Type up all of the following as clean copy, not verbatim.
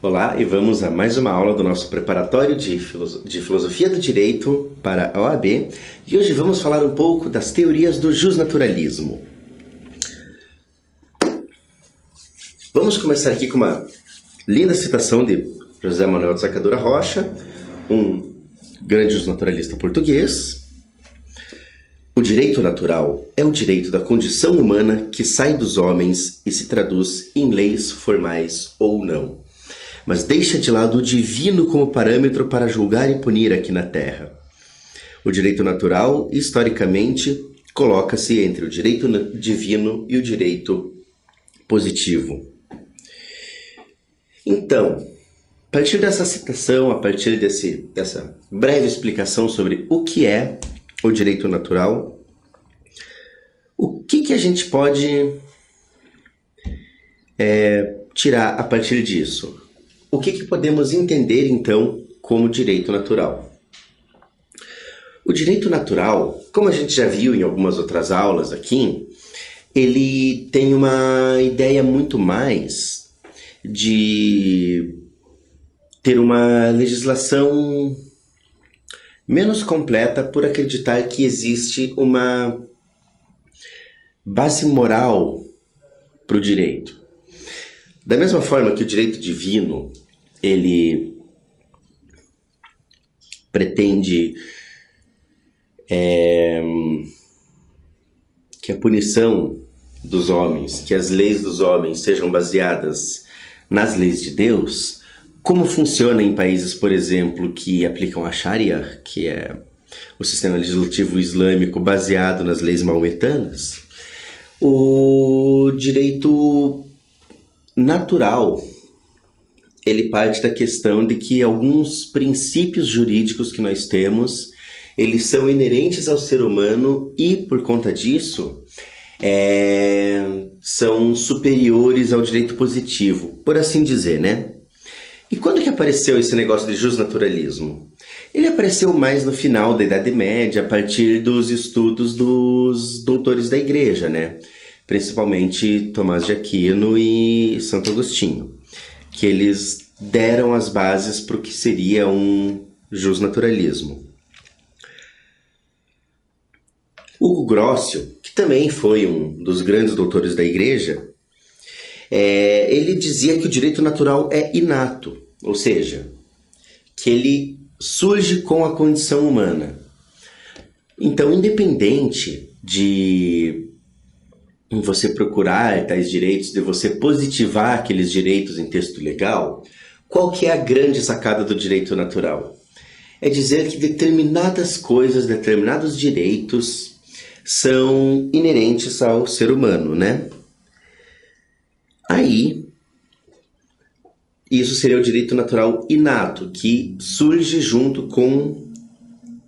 Olá, e vamos a mais uma aula do nosso preparatório de Filosofia do Direito para a OAB. E hoje vamos falar um pouco das teorias do justnaturalismo. Vamos começar aqui com uma linda citação de José Manuel de Sacadura Rocha, um grande justnaturalista português. O direito natural é o direito da condição humana que sai dos homens e se traduz em leis formais ou não, mas deixa de lado o divino como parâmetro para julgar e punir aqui na Terra. O direito natural, historicamente, coloca-se entre o direito divino e o direito positivo. Então, a partir dessa citação, a partir dessa breve explicação sobre o que é o direito natural, o que a gente pode tirar a partir disso? O que podemos entender, então, como direito natural? O direito natural, como a gente já viu em algumas outras aulas aqui, ele tem uma ideia muito mais de ter uma legislação menos completa por acreditar que existe uma base moral para o direito. Da mesma forma que o direito divino, ele pretende que a punição dos homens, que as leis dos homens sejam baseadas nas leis de Deus. Como funciona em países, por exemplo, que aplicam a Sharia, que é o sistema legislativo islâmico baseado nas leis maometanas, o direito natural, ele parte da questão de que alguns princípios jurídicos que nós temos, eles são inerentes ao ser humano e, por conta disso, são superiores ao direito positivo, por assim dizer, né? E quando que apareceu esse negócio de justnaturalismo? Ele apareceu mais no final da Idade Média, a partir dos estudos dos doutores da Igreja, né? Principalmente Tomás de Aquino e Santo Agostinho, que eles deram as bases para o que seria um justnaturalismo. Hugo Grocio, que também foi um dos grandes doutores da Igreja, ele dizia que o direito natural é inato, ou seja, que ele surge com a condição humana. Então, independente de você procurar tais direitos, de você positivar aqueles direitos em texto legal, qual que é a grande sacada do direito natural? É dizer que determinadas coisas, determinados direitos são inerentes ao ser humano, né? Aí, isso seria o direito natural inato, que surge junto com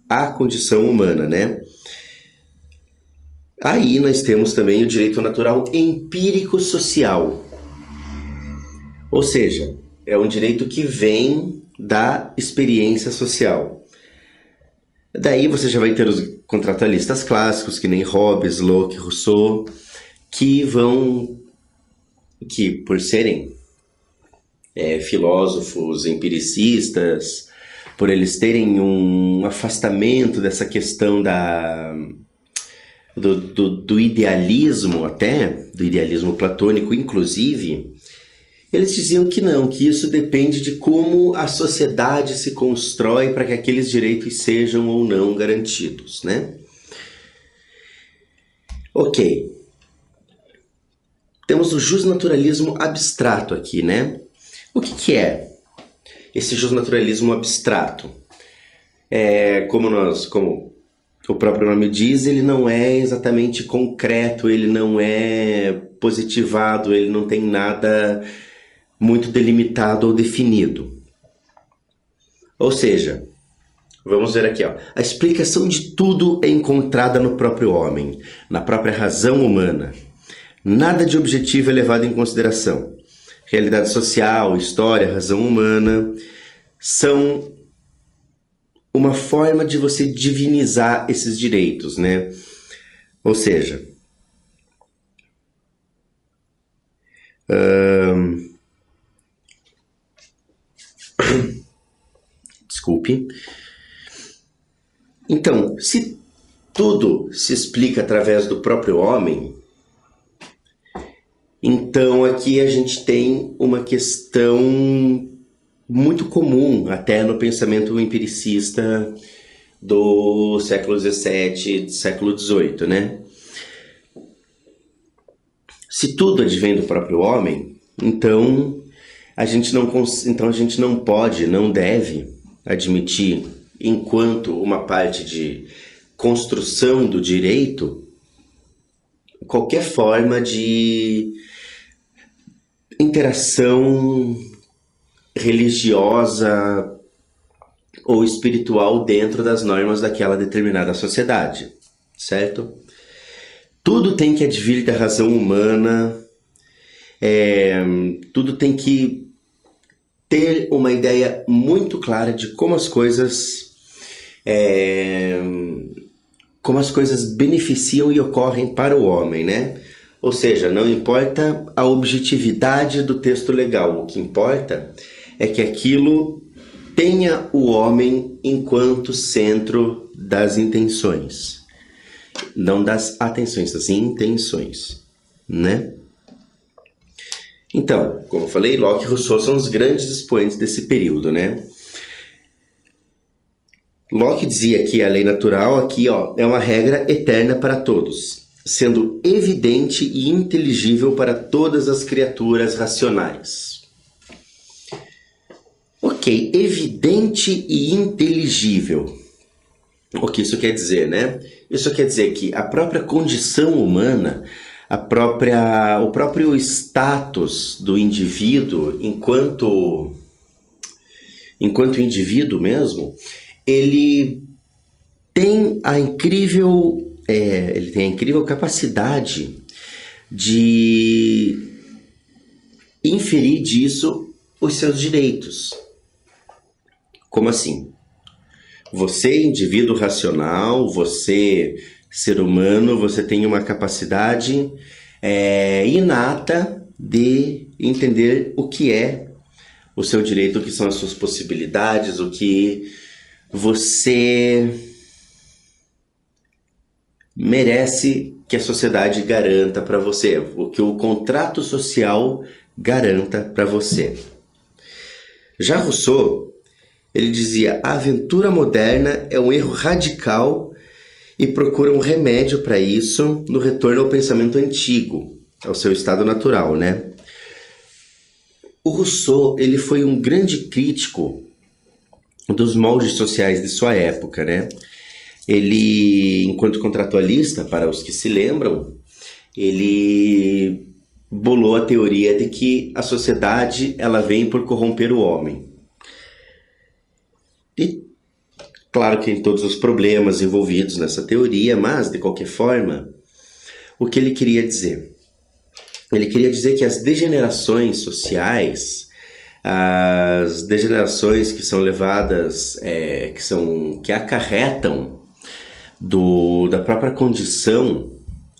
a condição humana, né? Aí nós temos também o direito natural empírico social. Ou seja, é um direito que vem da experiência social. Daí você já vai ter os contratualistas clássicos, que nem Hobbes, Locke, Rousseau, que por serem filósofos empiricistas, por eles terem um afastamento dessa questão do idealismo até, do idealismo platônico inclusive, eles diziam que não, que isso depende de como a sociedade se constrói para que aqueles direitos sejam ou não garantidos, né? Ok. Temos o justnaturalismo abstrato aqui, né? O que é esse justnaturalismo abstrato? Como o próprio nome diz, ele não é exatamente concreto, ele não é positivado, ele não tem nada muito delimitado ou definido. Ou seja, vamos ver aqui, ó, a explicação de tudo é encontrada no próprio homem, na própria razão humana. Nada de objetivo é levado em consideração. Realidade social, história, razão humana são uma forma de você divinizar esses direitos, né? Ou seja, desculpe. Então, se tudo se explica através do próprio homem, então aqui a gente tem uma questão muito comum até no pensamento empiricista do século XVII, do século XVIII, né? Se tudo advém do próprio homem, então a gente não pode, não deve admitir, enquanto uma parte de construção do direito, qualquer forma de interação religiosa ou espiritual dentro das normas daquela determinada sociedade, certo? Tudo tem que advir da razão humana, tudo tem que ter uma ideia muito clara de como as coisas beneficiam e ocorrem para o homem, né? Ou seja, não importa a objetividade do texto legal, o que importa é que aquilo tenha o homem enquanto centro das intenções. Não das atenções, das intenções, né? Então, como eu falei, Locke e Rousseau são os grandes expoentes desse período, né? Locke dizia que a lei natural aqui, é uma regra eterna para todos, sendo evidente e inteligível para todas as criaturas racionais. Ok, evidente e inteligível. O que isso quer dizer, né? Isso quer dizer que a própria condição humana, o próprio status do indivíduo enquanto indivíduo mesmo, ele tem a incrível capacidade de inferir disso os seus direitos. Como assim? Você, indivíduo racional, você, ser humano, você tem uma capacidade inata de entender o que é o seu direito, o que são as suas possibilidades, o que você merece que a sociedade garanta para você, o que o contrato social garanta para você. Já Rousseau, ele dizia: a aventura moderna é um erro radical e procura um remédio para isso no retorno ao pensamento antigo, ao seu estado natural, né? O Rousseau, ele foi um grande crítico dos moldes sociais de sua época, né? Ele, enquanto contratualista, para os que se lembram, ele bolou a teoria de que a sociedade ela vem por corromper o homem. E claro que tem todos os problemas envolvidos nessa teoria, mas, de qualquer forma, o que ele queria dizer? Ele queria dizer que as degenerações sociais, as degenerações que são levadas, que acarretam da própria condição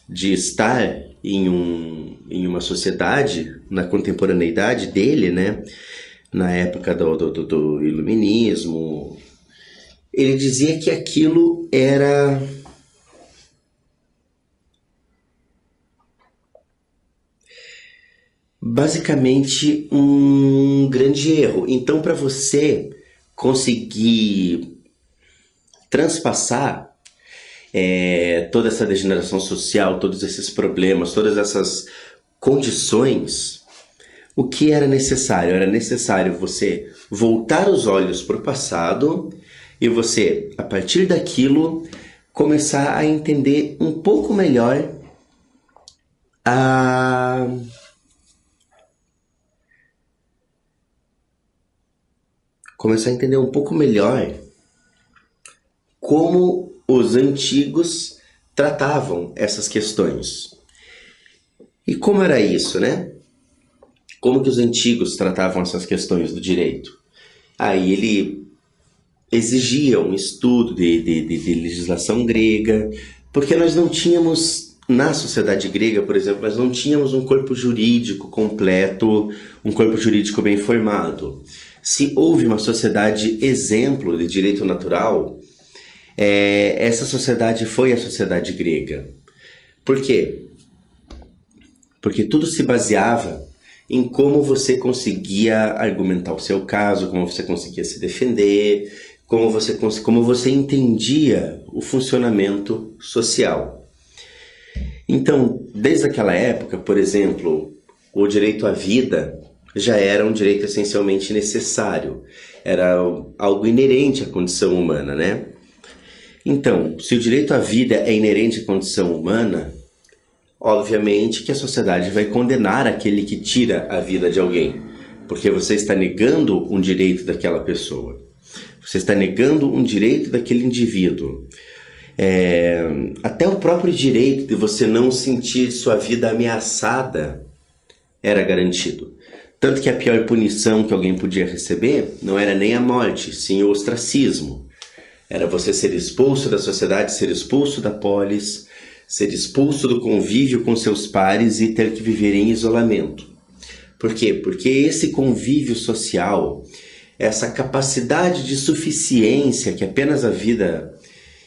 de estar em uma sociedade, na contemporaneidade dele, né? Na época do iluminismo, ele dizia que aquilo era basicamente um grande erro. Então, para você conseguir transpassar toda essa degeneração social, todos esses problemas, todas essas condições, o que era necessário? Era necessário você voltar os olhos para o passado e você, a partir daquilo, começar a entender um pouco melhor como os antigos tratavam essas questões. E como era isso, né? Como que os antigos tratavam essas questões do direito? Aí ele exigia um estudo de legislação grega, porque nós não tínhamos, na sociedade grega, por exemplo, nós não tínhamos um corpo jurídico completo, um corpo jurídico bem formado. se houve uma sociedade exemplo de direito natural, essa sociedade foi a sociedade grega. Por quê? Porque tudo se baseava em como você conseguia argumentar o seu caso, como você conseguia se defender, como você entendia o funcionamento social. Então, desde aquela época, por exemplo, o direito à vida já era um direito essencialmente necessário, era algo inerente à condição humana, né? Então, se o direito à vida é inerente à condição humana, obviamente que a sociedade vai condenar aquele que tira a vida de alguém, porque você está negando um direito daquela pessoa. Você está negando um direito daquele indivíduo. Até o próprio direito de você não sentir sua vida ameaçada era garantido. Tanto que a pior punição que alguém podia receber não era nem a morte, sim o ostracismo. Era você ser expulso da sociedade, ser expulso da polis, ser expulso do convívio com seus pares e ter que viver em isolamento. Por quê? Porque esse convívio social, essa capacidade de suficiência que apenas a vida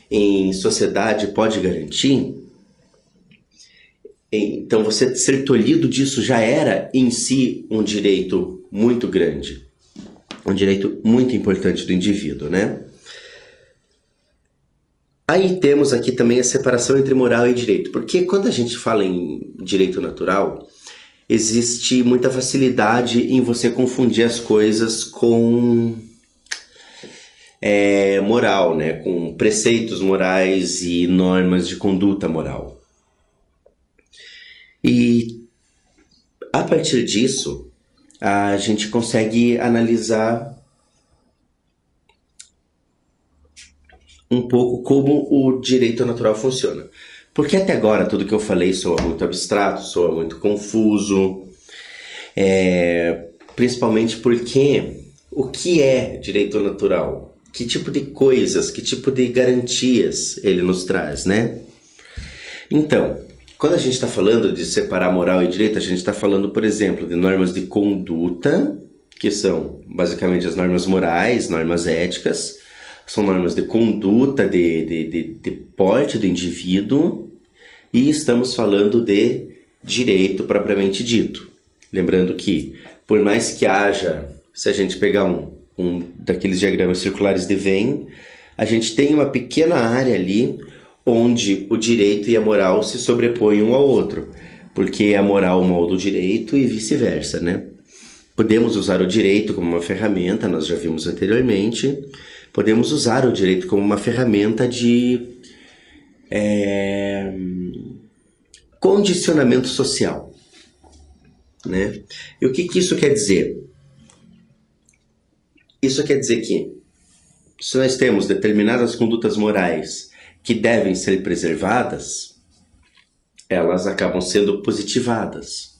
em sociedade pode garantir, então você ser tolhido disso já era em si um direito muito grande, um direito muito importante do indivíduo, né? Aí temos aqui também a separação entre moral e direito, porque quando a gente fala em direito natural, existe muita facilidade em você confundir as coisas com moral, né? Com preceitos morais e normas de conduta moral. E a partir disso, a gente consegue analisar um pouco como o direito natural funciona. Porque até agora tudo que eu falei soa muito abstrato, soa muito confuso, principalmente porque o que é direito natural? Que tipo de coisas, que tipo de garantias ele nos traz, né? Então, quando a gente está falando de separar moral e direito, a gente está falando, por exemplo, de normas de conduta, que são basicamente as normas morais, normas éticas, são normas de conduta, de porte do indivíduo, e estamos falando de direito propriamente dito. Lembrando que, por mais que haja, se a gente pegar um daqueles diagramas circulares de Venn, a gente tem uma pequena área ali onde o direito e a moral se sobrepõem um ao outro, porque a moral molda o direito e vice-versa, né? Podemos usar o direito como uma ferramenta, nós já vimos anteriormente, podemos usar o direito como uma ferramenta de condicionamento social, né? E o que isso quer dizer? Isso quer dizer que, se nós temos determinadas condutas morais que devem ser preservadas, elas acabam sendo positivadas.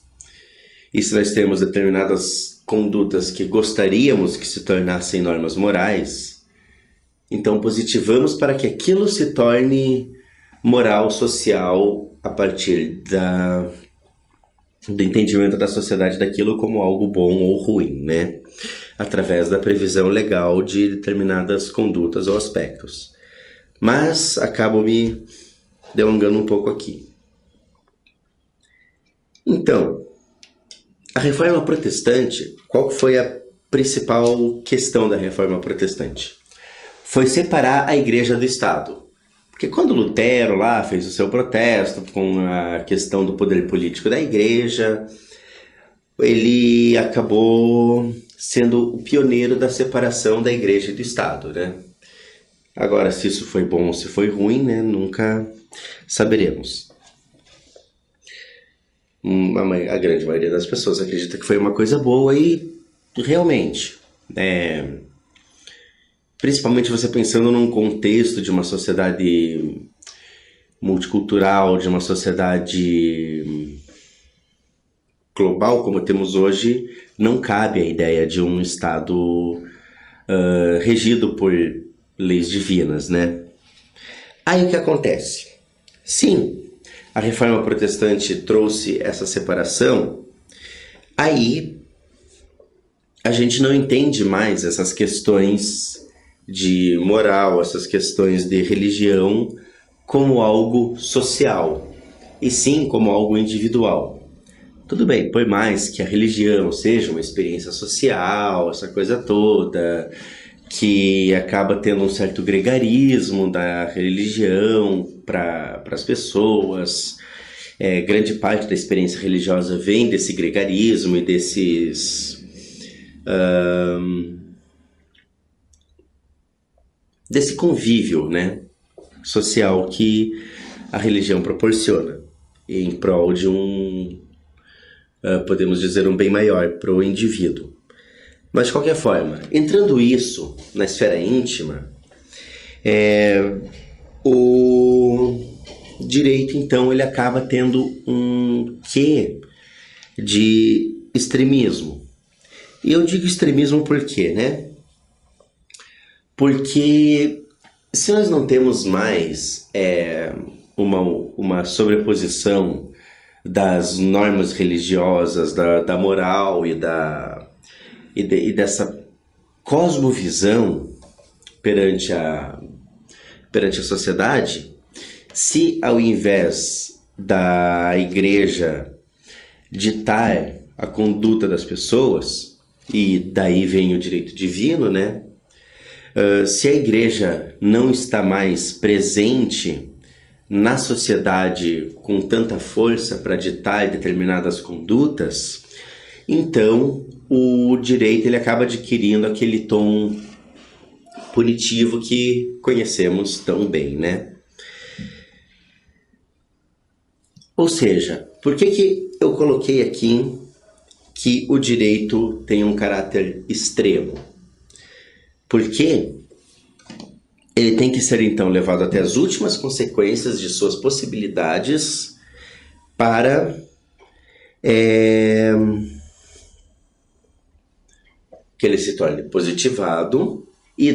E se nós temos determinadas condutas que gostaríamos que se tornassem normas morais, então positivamos para que aquilo se torne moral social a partir do entendimento da sociedade daquilo como algo bom ou ruim, né? Através da previsão legal de determinadas condutas ou aspectos. Mas acabo me delongando um pouco aqui. Então, a reforma protestante, qual foi a principal questão da reforma protestante? Foi separar a igreja do Estado. Porque quando Lutero lá fez o seu protesto com a questão do poder político da igreja, ele acabou sendo o pioneiro da separação da igreja e do Estado, né? Agora, se isso foi bom ou se foi ruim, né? Nunca saberemos. A grande maioria das pessoas acredita que foi uma coisa boa e realmente, principalmente você pensando num contexto de uma sociedade multicultural, de uma sociedade global como temos hoje, não cabe a ideia de um Estado regido por leis divinas, né? Aí o que acontece? Sim, a reforma protestante trouxe essa separação, aí a gente não entende mais essas questões de moral, essas questões de religião como algo social, e sim como algo individual. Tudo bem, por mais que a religião seja uma experiência social, essa coisa toda, que acaba tendo um certo gregarismo da religião para as pessoas, grande parte da experiência religiosa vem desse gregarismo e desse convívio, né, social que a religião proporciona em prol de podemos dizer, um bem maior para o indivíduo. Mas, de qualquer forma, entrando isso na esfera íntima, o direito, então, ele acaba tendo um quê de extremismo. E eu digo extremismo por quê, né? Porque se nós não temos mais uma sobreposição das normas religiosas, da moral e dessa cosmovisão perante a sociedade, se ao invés da igreja ditar a conduta das pessoas, e daí vem o direito divino, né? Se a igreja não está mais presente na sociedade com tanta força para ditar determinadas condutas, então o direito ele acaba adquirindo aquele tom punitivo que conhecemos tão bem, né? Ou seja, por que eu coloquei aqui que o direito tem um caráter extremo? Porque ele tem que ser, então, levado até as últimas consequências de suas possibilidades para que ele se torne positivado e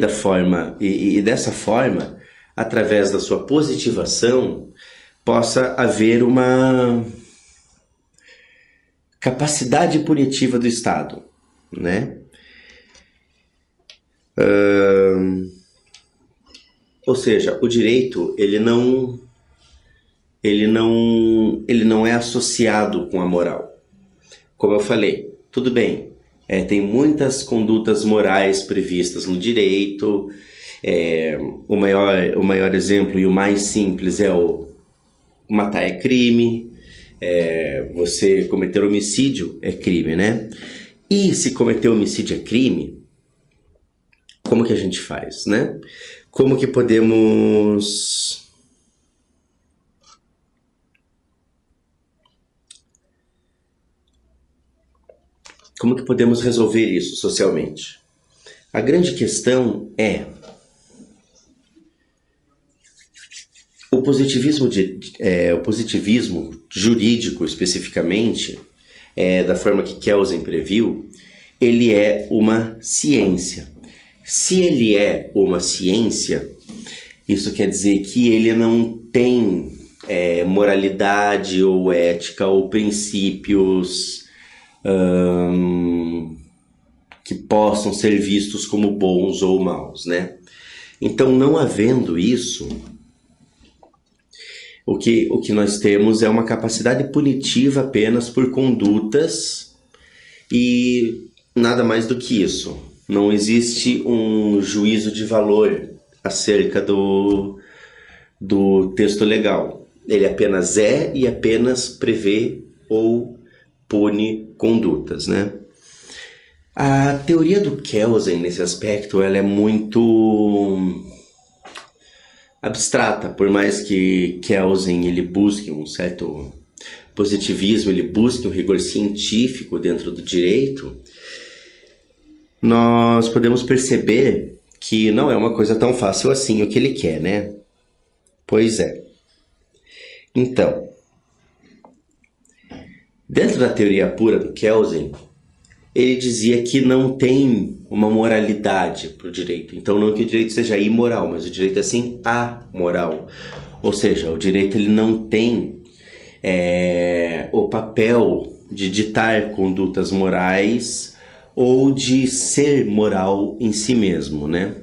dessa forma, através da sua positivação, possa haver uma capacidade punitiva do Estado, né? Ou seja, o direito ele não é associado com a moral. Como eu falei, tudo bem, tem muitas condutas morais previstas no direito. O maior exemplo e o mais simples é o matar é crime, você cometer homicídio é crime, né? E se cometer homicídio é crime, como que a gente faz, né? Como que podemos resolver isso socialmente? A grande questão é o positivismo jurídico, especificamente, da forma que Kelsen previu, ele é uma ciência. Se ele é uma ciência, isso quer dizer que ele não tem moralidade ou ética ou princípios que possam ser vistos como bons ou maus, né? Então, não havendo isso, o que nós temos é uma capacidade punitiva apenas por condutas e nada mais do que isso. Não existe um juízo de valor acerca do texto legal. Ele apenas e apenas prevê ou pune condutas, né? A teoria do Kelsen, nesse aspecto, ela é muito abstrata, por mais que Kelsen ele busque um certo positivismo, ele busque um rigor científico dentro do direito, nós podemos perceber que não é uma coisa tão fácil assim o que ele quer, né? Pois é. Então, dentro da teoria pura do Kelsen, ele dizia que não tem uma moralidade para o direito. Então, não que o direito seja imoral, mas o direito é sim amoral. Ou seja, o direito ele não tem o papel de ditar condutas morais ou de ser moral em si mesmo, né?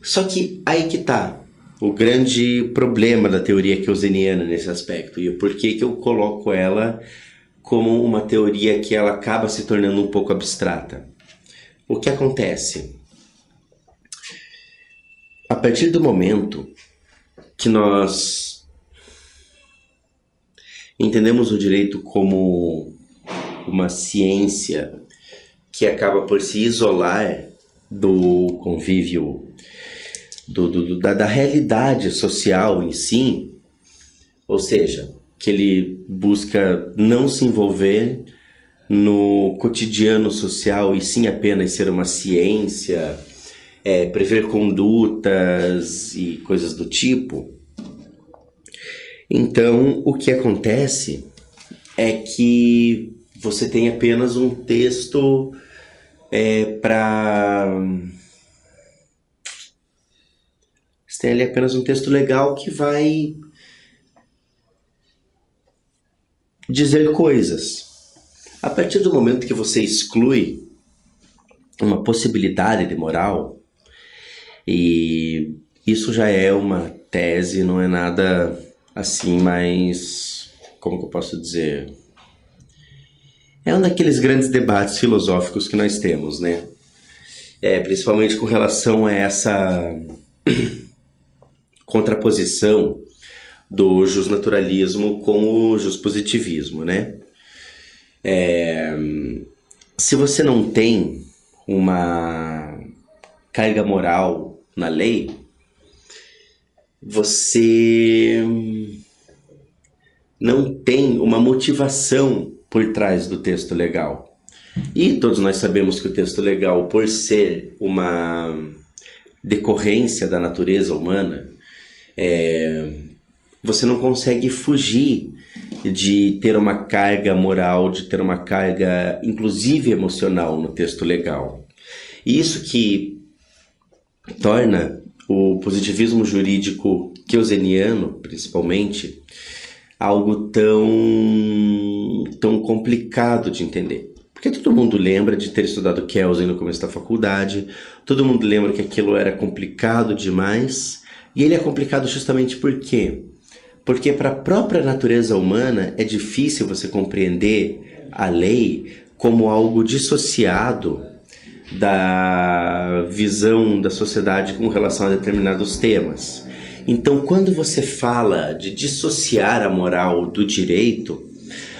Só que aí que tá o grande problema da teoria keynesiana nesse aspecto, e por que eu coloco ela como uma teoria que ela acaba se tornando um pouco abstrata. O que acontece? A partir do momento que nós entendemos o direito como uma ciência que acaba por se isolar do convívio, da realidade social em si, ou seja, que ele busca não se envolver no cotidiano social e sim apenas ser uma ciência, prever condutas e coisas do tipo. Então, o que acontece é que você tem apenas um texto Você tem ali apenas um texto legal que vai dizer coisas. A partir do momento que você exclui uma possibilidade de moral, e isso já é uma tese, não é nada assim mais... Como que eu posso dizer? É um daqueles grandes debates filosóficos que nós temos, né? Principalmente com relação a essa contraposição do justnaturalismo com o justpositivismo, né? Se você não tem uma carga moral na lei, você não tem uma motivação por trás do texto legal. E todos nós sabemos que o texto legal, por ser uma decorrência da natureza humana, você não consegue fugir de ter uma carga moral, de ter uma carga, inclusive emocional, no texto legal. E isso que torna o positivismo jurídico keynesiano, principalmente, algo tão complicado de entender. Porque todo mundo lembra de ter estudado Kelsen no começo da faculdade, todo mundo lembra que aquilo era complicado demais, e ele é complicado justamente por quê? Porque para a própria natureza humana é difícil você compreender a lei como algo dissociado da visão da sociedade com relação a determinados temas. Então, quando você fala de dissociar a moral do direito,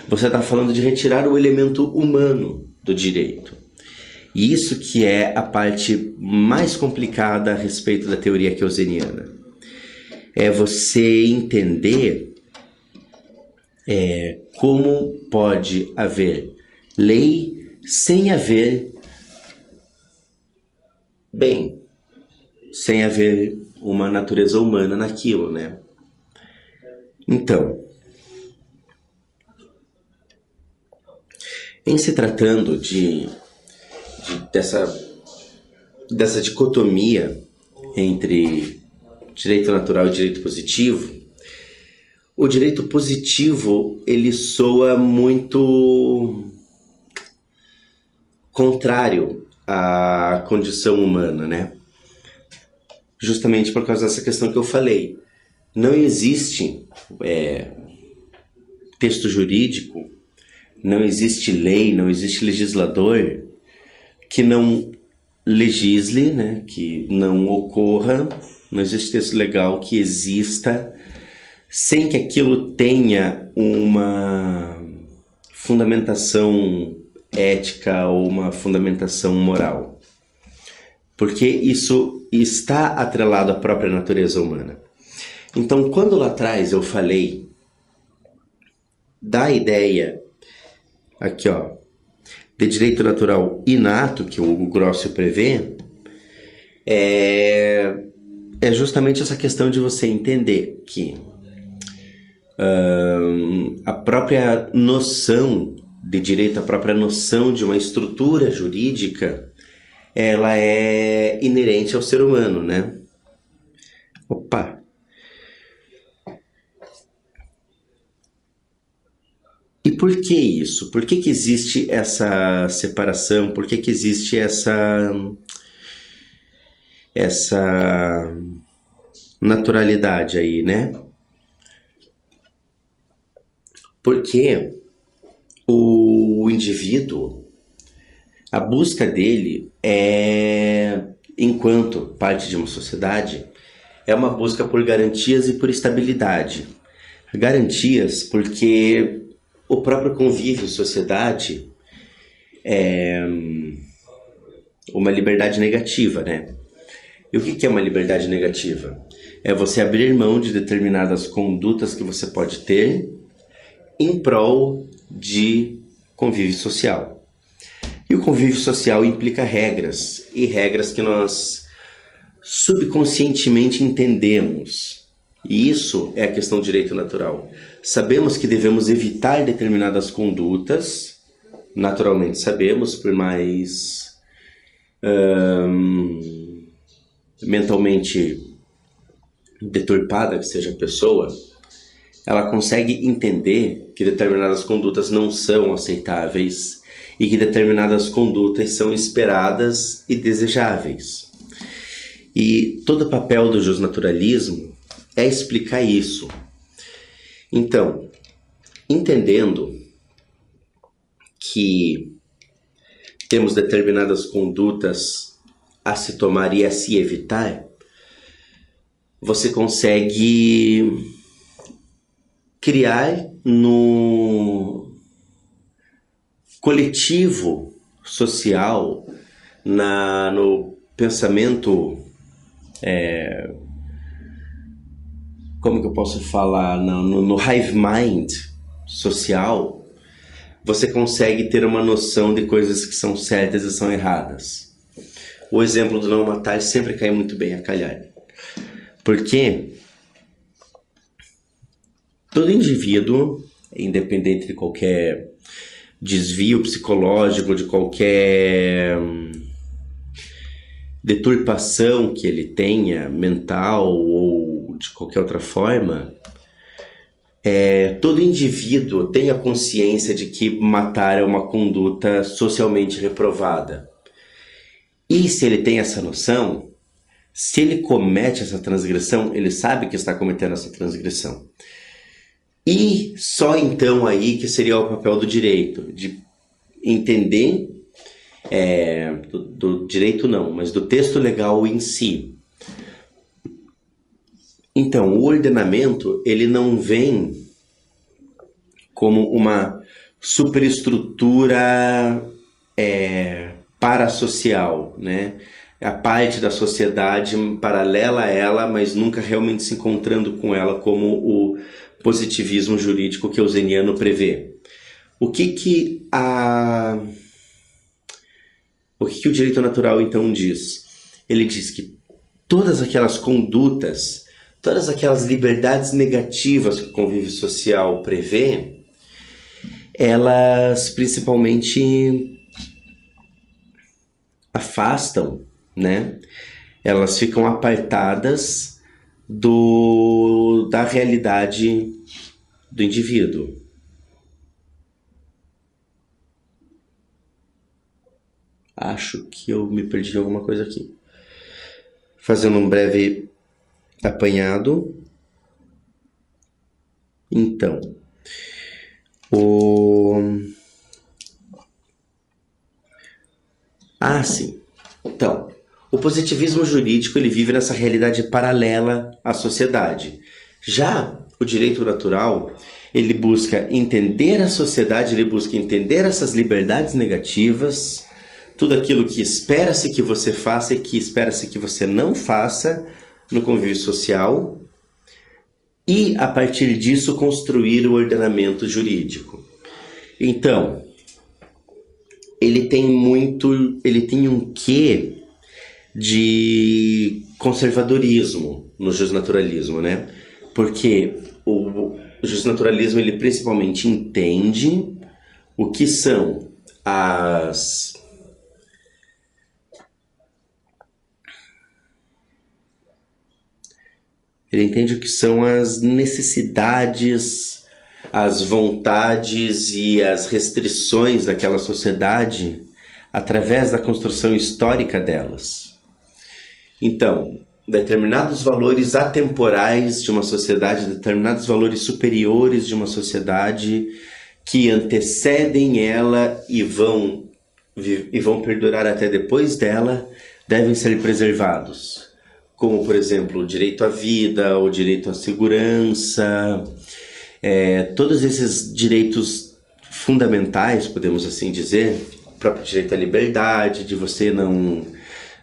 você está falando de retirar o elemento humano do direito. E isso que é a parte mais complicada a respeito da teoria keynesiana. É você entender como pode haver lei sem haver bem, sem haver uma natureza humana naquilo, né? Então, em se tratando dessa dicotomia entre direito natural e direito positivo, o direito positivo ele soa muito contrário à condição humana, né? Justamente por causa dessa questão que eu falei. Não existe texto jurídico, não existe lei, não existe legislador que não legisle, né? Que não ocorra, não existe texto legal que exista sem que aquilo tenha uma fundamentação ética ou uma fundamentação moral. Porque isso está atrelado à própria natureza humana. Então, quando lá atrás eu falei da ideia, aqui ó, de direito natural inato, que o Hugo Grossio prevê, é justamente essa questão de você entender que a própria noção de direito, a própria noção de uma estrutura jurídica, ela é inerente ao ser humano, né? Opa! E por que isso? Por que existe essa separação? Por que existe essa naturalidade aí, né? Porque o indivíduo, a busca dele enquanto parte de uma sociedade, é uma busca por garantias e por estabilidade. Garantias porque o próprio convívio em sociedade é uma liberdade negativa, né? E o que é uma liberdade negativa? É você abrir mão de determinadas condutas que você pode ter em prol de convívio social. E o convívio social implica regras, e regras que nós subconscientemente entendemos. E isso é a questão do direito natural. Sabemos que devemos evitar determinadas condutas, naturalmente sabemos, por mais mentalmente deturpada que seja a pessoa, ela consegue entender que determinadas condutas não são aceitáveis e que determinadas condutas são esperadas e desejáveis. E todo o papel do justnaturalismo é explicar isso. Então, entendendo que temos determinadas condutas a se tomar e a se evitar, você consegue criar no coletivo social, no pensamento, como que eu posso falar, no hive mind social, você consegue ter uma noção de coisas que são certas e são erradas. O exemplo do não matar sempre cai muito bem a calhar. Porque todo indivíduo, independente de qualquer desvio psicológico, de qualquer deturpação que ele tenha, mental ou de qualquer outra forma, todo indivíduo tem a consciência de que matar é uma conduta socialmente reprovada. E se ele tem essa noção, se ele comete essa transgressão, ele sabe que está cometendo essa transgressão. E só então aí que seria o papel do direito, de entender, do direito não, mas do texto legal em si. Então, o ordenamento, ele não vem como uma superestrutura parasocial, né? A parte da sociedade paralela a ela, mas nunca realmente se encontrando com ela, como o positivismo jurídico que Euseniano prevê. O que o direito natural então diz? Ele diz que todas aquelas condutas, todas aquelas liberdades negativas que o convívio social prevê, elas principalmente afastam, né? Elas ficam apartadas da realidade do indivíduo. Acho que eu me perdi de alguma coisa aqui. Fazendo um breve apanhado. Então, sim. Então, o positivismo jurídico ele vive nessa realidade paralela à sociedade. Já o direito natural, ele busca entender a sociedade, ele busca entender essas liberdades negativas, tudo aquilo que espera-se que você faça e que espera-se que você não faça no convívio social, e a partir disso construir o ordenamento jurídico. Então, ele tem um quê de conservadorismo no justnaturalismo, né? Porque o justnaturalismo ele principalmente entende o que são ele entende o que são as necessidades, as vontades e as restrições daquela sociedade através da construção histórica delas. Então, determinados valores atemporais de uma sociedade, determinados valores superiores de uma sociedade que antecedem ela e vão perdurar até depois dela, devem ser preservados. Como, por exemplo, o direito à vida, o direito à segurança, todos esses direitos fundamentais, podemos assim dizer, o próprio direito à liberdade, de você não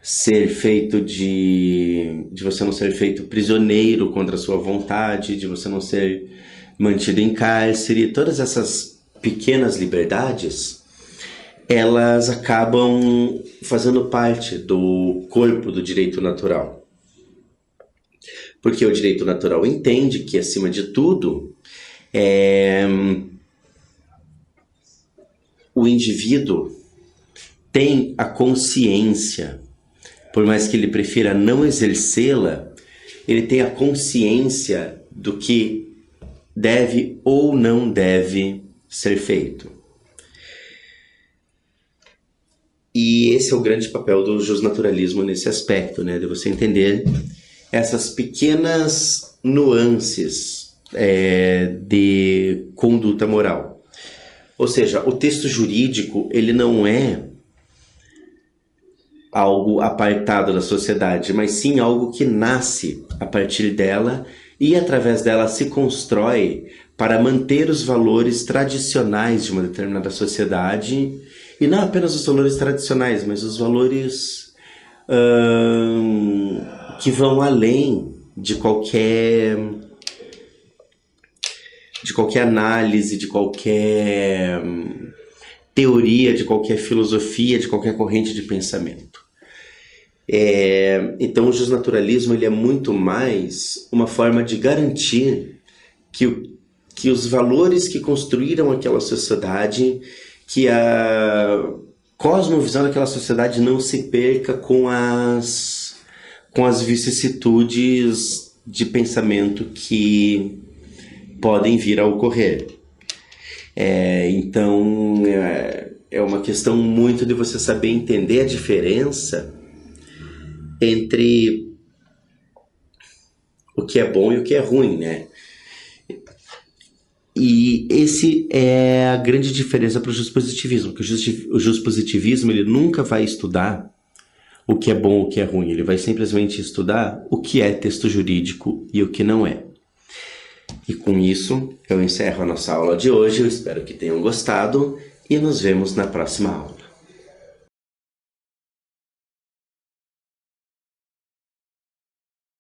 ser feito de você não ser feito prisioneiro contra a sua vontade, de você não ser mantido em cárcere, todas essas pequenas liberdades, elas acabam fazendo parte do corpo do direito natural. Porque o direito natural entende que, acima de tudo, o indivíduo tem a consciência, por mais que ele prefira não exercê-la, ele tem a consciência do que deve ou não deve ser feito. E esse é o grande papel do justnaturalismo nesse aspecto, né? De você entender essas pequenas nuances de conduta moral. Ou seja, o texto jurídico, ele não é algo apartado da sociedade, mas sim algo que nasce a partir dela e através dela se constrói para manter os valores tradicionais de uma determinada sociedade, e não apenas os valores tradicionais, mas os valores que vão além de qualquer análise, de qualquer teoria, de qualquer filosofia, de qualquer corrente de pensamento. Então o justnaturalismo, ele é muito mais uma forma de garantir que os valores que construíram aquela sociedade, que a cosmovisão daquela sociedade não se perca com as vicissitudes de pensamento que podem vir a ocorrer. Então é uma questão muito de você saber entender a diferença entre o que é bom e o que é ruim, né? E esse é a grande diferença para o justpositivismo, que o justpositivismo, ele nunca vai estudar o que é bom ou o que é ruim, ele vai simplesmente estudar o que é texto jurídico e o que não é. E com isso, eu encerro a nossa aula de hoje, eu espero que tenham gostado e nos vemos na próxima aula.